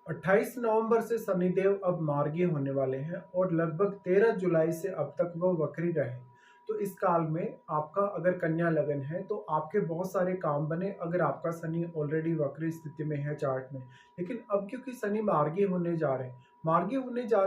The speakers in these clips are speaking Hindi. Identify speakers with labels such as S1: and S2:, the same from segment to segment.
S1: 28 नवंबर से शनिदेव अब मार्गी होने वाले हैं और लगभग 13 जुलाई से अब तक वह वक्री रहे। तो इस काल में आपका अगर कन्या लगन है तो आपके बहुत सारे काम बने अगर आपका शनि ऑलरेडी वक्री स्थिति में है चार्ट में। लेकिन अब क्योंकि शनि मार्गी होने जा रहे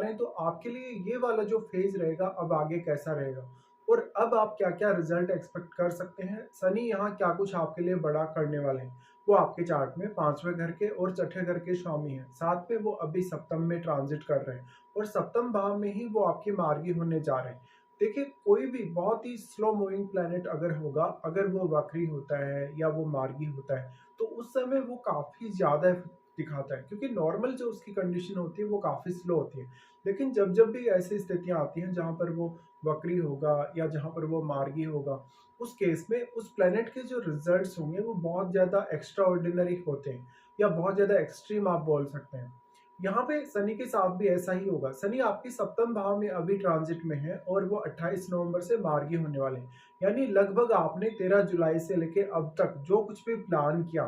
S1: हैं तो आपके लिए ये वाला जो फेज रहेगा अब आगे कैसा रहेगा और अब आप क्या क्या रिजल्ट एक्सपेक्ट कर सकते हैं, शनि यहाँ क्या कुछ आपके लिए बड़ा करने वाले हैं। वो आपके चार्ट में पांचवें घर के और छठे घर के स्वामी हैं। साथ में वो अभी सप्तम में ट्रांजिट कर रहे हैं और सप्तम भाव में ही वो आपके मार्गी होने जा रहे हैं। देखिए, कोई भी बहुत ही स्लो मूविंग प्लेनेट अगर होगा, अगर वो वक्री होता है या वो मार्गी होता है तो उस समय वो काफी ज्यादा दिखाता है, क्योंकि नॉर्मल जो उसकी कंडीशन होती है वो काफी स्लो होती है। लेकिन जब जब भी ऐसी स्थितियां आती हैं जहां पर वो वक्री होगा या जहां पर वो मार्गी होगा, उस केस में उस प्लेनेट के जो रिजल्ट्स होंगे वो बहुत ज़्यादा एक्स्ट्रा ऑर्डिनरी होते हैं या बहुत ज़्यादा एक्सट्रीम आप बोल सकते हैं। यहाँ पे शनि के साथ भी ऐसा ही होगा। शनि आपके सप्तम भाव में अभी ट्रांजिट में है और वो 28 नवंबर से मार्गी होने वाले हैं। यानी लगभग आपने 13 जुलाई से लेके अब तक जो कुछ भी प्लान किया,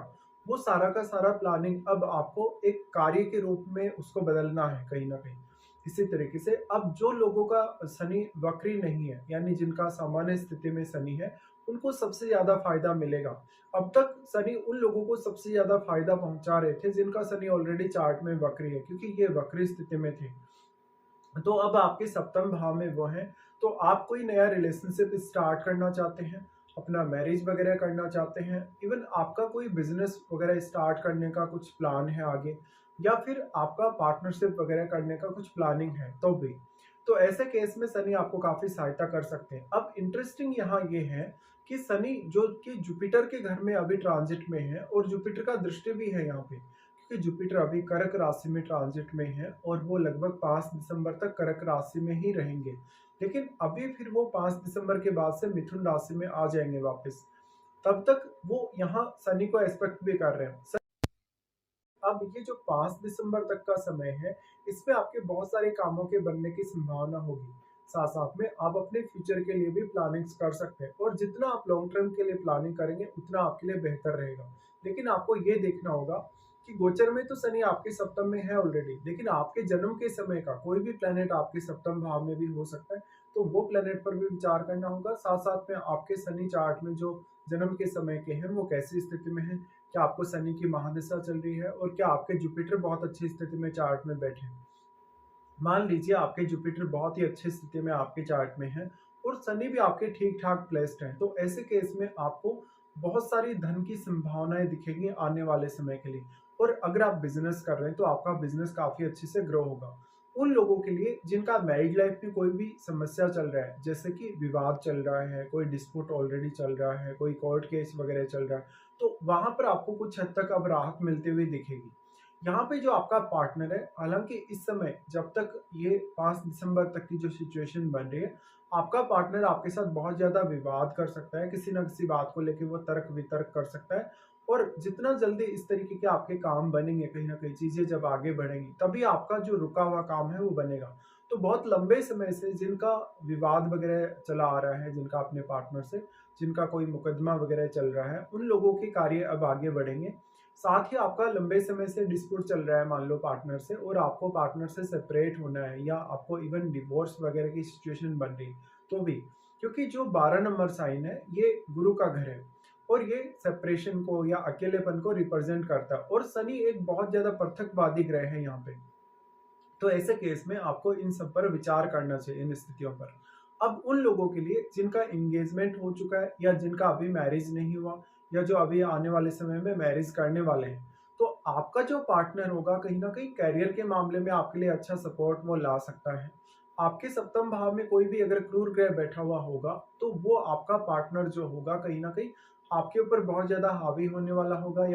S1: वो सारा का सारा प्लानिंग अब आपको एक कार्य के रूप में उसको बदलना है कहीं ना कहीं। इसी तरीके से अब जो लोगों का शनि वक्री नहीं है, यानी जिनका सामान्य स्थिति में शनि है, उनको सबसे ज्यादा फायदा मिलेगा। अब तक शनि उन लोगों को सबसे ज्यादा फायदा पहुंचा रहे थे जिनका शनि ऑलरेडी चार्ट में वक्री है, क्योंकि ये वक्री स्थिति में थे। तो अब आपके सप्तम भाव में वो है। तो आप कोई नया रिलेशनशिप स्टार्ट करना चाहते हैं, अपना मैरिज वगैरह करना चाहते हैं, इवन आपका कोई बिजनेस वगैरह स्टार्ट करने का कुछ प्लान है आगे, या फिर आपका पार्टनरशिप वगैरह करने का कुछ प्लानिंग है तो भी, तो ऐसे केस में शनि आपको काफी सहायता कर सकते हैं। अब इंटरेस्टिंग यहाँ ये है कि शनि जो कि जुपिटर के घर में अभी ट्रांजिट में है और जुपिटर का दृष्टि भी है यहाँ पे, क्योंकि जुपिटर अभी कर्क राशि में ट्रांजिट में है और वो लगभग 5 दिसंबर तक कर्क राशि में ही रहेंगे। लेकिन अभी फिर वो 5 दिसंबर के बाद से मिथुन राशि में आ जाएंगे वापस। तब तक वो यहाँ शनि को एक्सपेक्ट भी कर रहे हैं। अब ये जो 5 दिसंबर तक का समय है, इसमें आपके बहुत सारे कामों के बनने की संभावना होगी। साथ साथ में आप अपने फ्यूचर के लिए भी प्लानिंग्स कर सकते हैं और जितना आप लॉन्ग टर्म के लिए प्लानिंग करेंगे उतना आपके लिए बेहतर रहेगा। लेकिन आपको ये देखना होगा कि गोचर में तो शनि आपके सप्तम में है ऑलरेडी, लेकिन आपके जन्म के समय का कोई भी प्लेनेट आपके सप्तम भाव में भी हो सकता है। तो वो प्लेनेट पर भी विचार करना होगा। साथ साथ में आपके शनि चार्ट में जो जन्म के समय के हैं वो कैसी स्थिति में है, क्या आपको शनि की महादशा चल रही है और क्या आपके जुपिटर बहुत अच्छी स्थिति में चार्ट में बैठे हैं। मान लीजिए आपके जुपिटर बहुत ही अच्छी स्थिति में आपके चार्ट में है और शनि भी आपके ठीक ठाक प्लेस्ड है, तो ऐसे केस में आपको बहुत सारी धन की संभावनाएं दिखेंगी आने वाले समय के लिए। और अगर आप बिजनेस कर रहे हैं तो आपका बिजनेस काफी अच्छे से ग्रो होगा। उन लोगों के लिए जिनका मैरिड लाइफ में कोई भी समस्या चल रहा है, जैसे कि विवाद चल रहा है, कोई डिस्प्यूट ऑलरेडी चल रहा है, कोई कोर्ट केस वगैरह चल रहा है, तो वहां पर आपको कुछ हद तक अब राहत मिलती हुई दिखेगी। यहाँ पे जो आपका पार्टनर है, हालांकि इस समय जब तक ये 5 दिसंबर तक की जो सिचुएशन बन रही है, आपका पार्टनर आपके साथ बहुत ज्यादा विवाद कर सकता है, किसी ना किसी बात को लेकर वो तर्क वितर्क कर सकता है। और जितना जल्दी इस तरीके के आपके काम बनेंगे, कहीं ना कहीं चीजें जब आगे बढ़ेंगी तभी आपका जो रुका हुआ काम है वो बनेगा। तो बहुत लंबे समय से जिनका विवाद वगैरह चला आ रहा है, जिनका अपने पार्टनर से जिनका कोई मुकदमा वगैरह चल रहा है, उन लोगों के कार्य अब आगे बढ़ेंगे। साथ ही आपका लंबे समय से डिस्प्यूट चल रहा है मान लो पार्टनर से, और आपको पार्टनर से सेपरेट होना है या आपको इवन डिवोर्स वगैरह की सिचुएशन बन रही तो भी, क्योंकि जो 12 नंबर साइन है ये गुरु का घर है और ये सेपरेशन को या अकेलेपन को रिप्रेजेंट करता है और शनि एक बहुत ज्यादा पृथकवादी ग्रह है यहाँ पे। तो ऐसे केस में आपको इन सब पर विचार करना चाहिए, इन स्थितियों पर। अब उन लोगों के लिए जिनका एंगेजमेंट हो चुका है या जिनका अभी मैरिज नहीं हुआ या जो अभी आने वाले समय में मैरिज करने वाले हैं, तो आपका जो पार्टनर होगा कहीं ना कहीं कैरियर के मामले में आपके लिए अच्छा सपोर्ट वो ला सकता है। आपके सप्तम भाव में कोई भी अगर क्रूर ग्रह बैठा हुआ होगा तो वो आपका पार्टनर जो होगा कहीं ना कहीं आपके ऊपर बहुत ज्यादा हावी होने वाला होगा,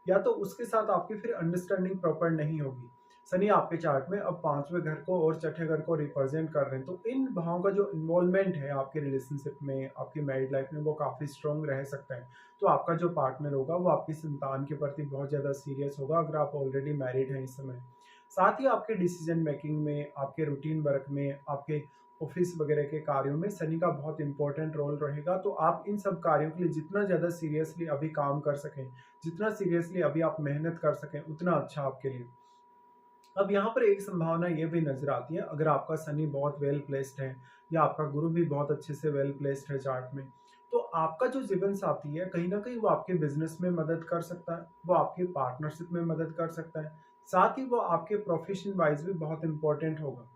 S1: या तो उसके साथ आपकी फिर अंडरस्टैंडिंग प्रॉपर नहीं होगी। शनि आपके चार्ट में अब पांचवें घर को और छठे घर को रिप्रेजेंट कर रहे हैं, तो इन भावों का जो इन्वॉल्वमेंट है आपके रिलेशनशिप में, आपकी मैरिड लाइफ में, वो काफी स्ट्रांग रह सकता है। तो आपका जो पार्टनर होगा वो आपकी संतान के प्रति बहुत ज्यादा सीरियस होगा अगर आप ऑलरेडी मैरिड हैं इस समय। साथ ही आपके डिसीजन मेकिंग में, आपके रूटीन वर्क में, आपके ऑफिस वगैरह के कार्यों में शनि का बहुत इंपॉर्टेंट रोल रहेगा। तो आप इन सब कार्यों के लिए जितना ज्यादा सीरियसली अभी काम कर सकें, जितना सीरियसली अभी आप मेहनत कर सकें, उतना अच्छा आपके लिए। अब यहाँ पर एक संभावना ये भी नज़र आती है, अगर आपका शनि बहुत वेल प्लेस्ड है या आपका गुरु भी बहुत अच्छे से वेल प्लेस्ड है चार्ट में, तो आपका जो जीवन साथी है, कहीं न कहीं वो आपके बिज़नेस में मदद कर सकता है, वो आपकी पार्टनरशिप में मदद कर सकता है, साथ ही वो आपके प्रोफ़ेशन वाइज़ भी बहुत इम्पोर्टेंट होगा।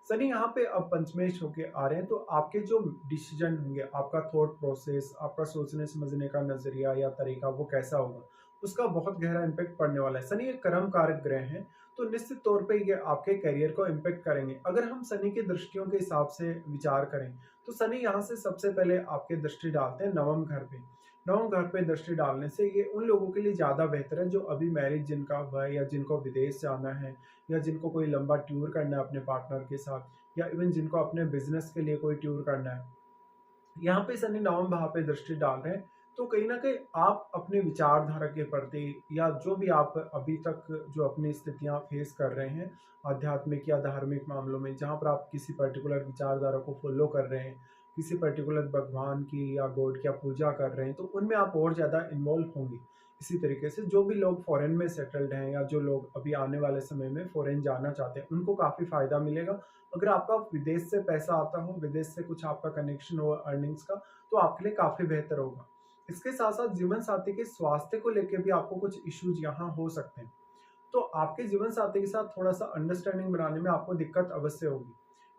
S1: शनि यहाँ पे अब पंचमेश होके आ रहे हैं, तो आपके जो डिसीज़न होंगे, आपका थॉट प्रोसेस, आपका सोचने-समझने का नज़रिया या तरीका वो कैसा होगा, उसका बहुत गहरा इम्पैक्ट पड़ने वाला है। शनि एक कर्म कारक ग्रह हैं, तो निश्चित तौर पे ये आपके करियर को इम्पैक्ट करेंगे। अगर हम शनि की दृष्टियों के हिसाब से विचार करें, तो शनि यहाँ से सबसे पहले आपके दृष्टि डालते हैं नवम घर पे। नवम घर पे दृष्टि डालने से ये उन लोगों के लिए ज़्यादा बेहतर है जो अभी मैरिज जिनका हुआ है या जिनको विदेश जाना है या जिनको कोई लंबा टूर करना है अपने पार्टनर के साथ या इवन जिनको अपने बिज़नेस के लिए कोई टूर करना है। यहाँ पे शनि नवम भाव पे दृष्टि डाल रहे हैं, तो कहीं न कहीं आप अपनी विचारधारा के प्रति या जो भी आप अभी तक जो अपनी स्थितियाँ फेस कर रहे हैं, आध्यात्मिक या धार्मिक मामलों में, जहाँ पर आप किसी पर्टिकुलर विचारधारा को फ़ॉलो कर रहे हैं, किसी पर्टिकुलर भगवान की या गॉड की आप पूजा कर रहे हैं, तो उनमें आप और ज़्यादा इन्वॉल्व होंगे। इसी तरीके से जो भी लोग फ़ॉरेन में सेटल्ड हैं या जो लोग अभी आने वाले समय में फ़ॉरेन जाना चाहते हैं, उनको काफ़ी फ़ायदा मिलेगा। अगर आपका विदेश से पैसा आता हो, विदेश से कुछ आपका कनेक्शन हो अर्निंग्स का, तो आपके लिए काफ़ी बेहतर होगा। इसके साथ-साथ जीवन साथी के स्वास्थ्य को लेके भी आपको कुछ इश्यूज़ यहाँ हो सकते हैं। तो आपके जीवन साथी के साथ थोड़ा-सा अंडरस्टैंडिंग बनाने में आपको दिक्कत अवश्य होगी।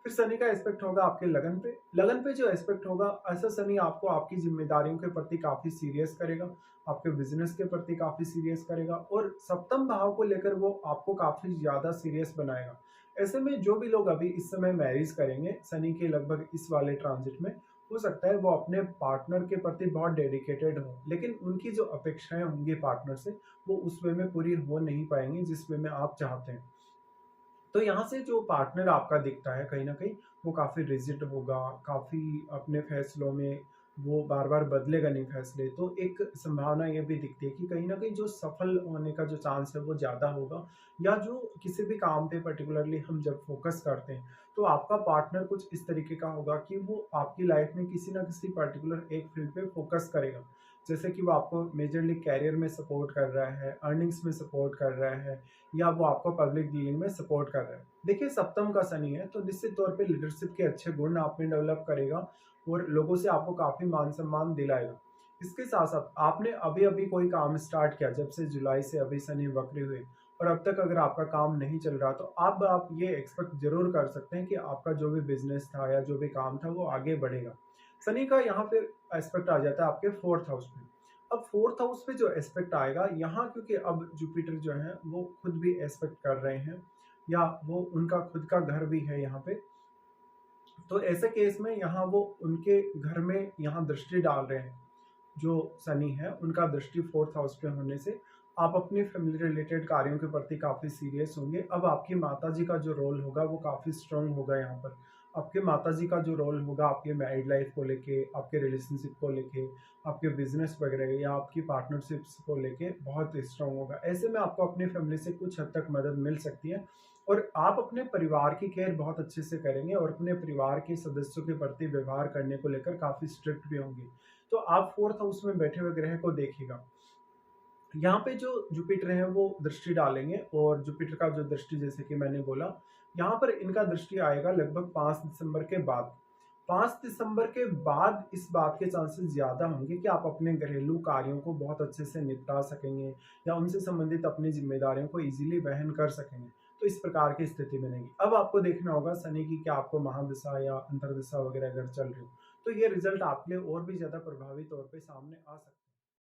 S1: फिर शनि का एस्पेक्ट होगा आपके लगन पे। लगन पे जो एस्पेक्ट होगा, ऐसा शनि आपको आपकी ज़िम्मेदारियों के प्रति काफ़ी सीरियस करेगा, आपके बिज़नेस के प्रति काफ़ी सीरियस करेगा और सप्तम भाव को लेकर वो आपको काफ़ी ज़्यादा सीरियस बनाएगा। ऐसे में जो भी लोग अभी इस समय मैरिज करेंगे, शनि के लगभग इस वाले ट्रांज़िट में, हो सकता है वो अपने पार्टनर के प्रति बहुत डेडिकेटेड हों, लेकिन उनकी जो अपेक्षाएँ होंगी पार्टनर से, वो उस वे में पूरी हो नहीं पाएँगी जिस वे में आप चाहते हैं। तो यहाँ से जो पार्टनर आपका दिखता है कहीं न कहीं वो काफ़ी रिजिड होगा, काफ़ी अपने फैसलों में वो बार-बार बदलेगा नहीं फैसले। तो एक संभावना ये भी दिखती है कि कहीं न कहीं जो सफल होने का जो चांस है वो ज़्यादा होगा या जो किसी भी काम पे पर्टिकुलरली हम जब फ़ोकस करते हैं, तो आपका पार्टनर कुछ इस तरीके का होगा कि वो आपकी लाइफ़ में किसी न किसी पर्टिकुलर एक फ़ील्ड पे फ़ोकस करेगा। जैसे कि वो आपको मेजरली करियर में सपोर्ट कर रहा है, अर्निंग्स में सपोर्ट कर रहा है या वो आपको पब्लिक डीलिंग में सपोर्ट कर रहा है। देखिए सप्तम का शनि है, तो निश्चित तौर पे लीडरशिप के अच्छे गुण आप में डेवलप करेगा और लोगों से आपको काफ़ी मान-सम्मान दिलाएगा। इसके साथ-साथ आपने अभी-अभी कोई काम स्टार्ट किया, जब से जुलाई से अभी शनि वक्री हुए और अब तक अगर आपका काम नहीं चल रहा, तो अब आप ये एक्सपेक्ट ज़रूर कर सकते हैं कि आपका जो भी बिज़नेस था या जो भी काम था, वो आगे बढ़ेगा। शनि का यहाँ पे एस्पेक्ट आ जाता है आपके 4th हाउस में। अब 4th हाउस पे जो एस्पेक्ट आएगा, यहाँ क्योंकि अब जुपिटर जो है वो खुद भी एस्पेक्ट कर रहे हैं या वो उनका खुद का घर भी है यहाँ पे, तो ऐसे केस में यहाँ वो उनके घर में यहाँ दृष्टि डाल रहे हैं। जो शनि है उनका दृष्टि 4th हाउस पे होने से आप अपनी फैमिली रिलेटेड कार्यों के प्रति काफ़ी सीरियस होंगे। अब आपकी माताजी का जो रोल होगा वो काफ़ी स्ट्रॉन्ग होगा यहाँ पर। आपके माताजी का जो रोल होगा आपके मैरिड लाइफ को लेके, आपके रिलेशनशिप को लेके, आपके बिज़नेस वगैरह या आपकी पार्टनरशिप्स को लेके बहुत स्ट्रॉन्ग होगा। ऐसे में आपको अपनी फैमिली से कुछ हद तक मदद मिल सकती है और आप अपने परिवार की केयर बहुत अच्छे से करेंगे और अपने परिवार के सदस्यों के प्रति व्यवहार करने को लेकर काफ़ी स्ट्रिक्ट भी होंगे। तो आप 4th हाउस में बैठे हुए ग्रह को देखिएगा। यहाँ पे जो जुपिटर है वो दृष्टि डालेंगे और जुपिटर का जो दृष्टि जैसे कि मैंने बोला, यहाँ पर इनका दृष्टि आएगा लगभग 5 दिसंबर के बाद। 5 दिसंबर के बाद इस बात के चांसेस ज़्यादा होंगे कि आप अपने घरेलू कार्यों को बहुत अच्छे से निपटा सकेंगे या उनसे संबंधित अपनी ज़िम्मेदारियों को ईज़िली वहन कर सकेंगे। तो इस प्रकार की स्थिति बनेगी। अब आपको देखना होगा शनि की क्या आपको महादशा या अंतर्दशा वगैरह अगर चल रही हो, तो ये रिज़ल्ट आपके लिए और भी ज़्यादा प्रभावी तौर पे सामने आ सकता है।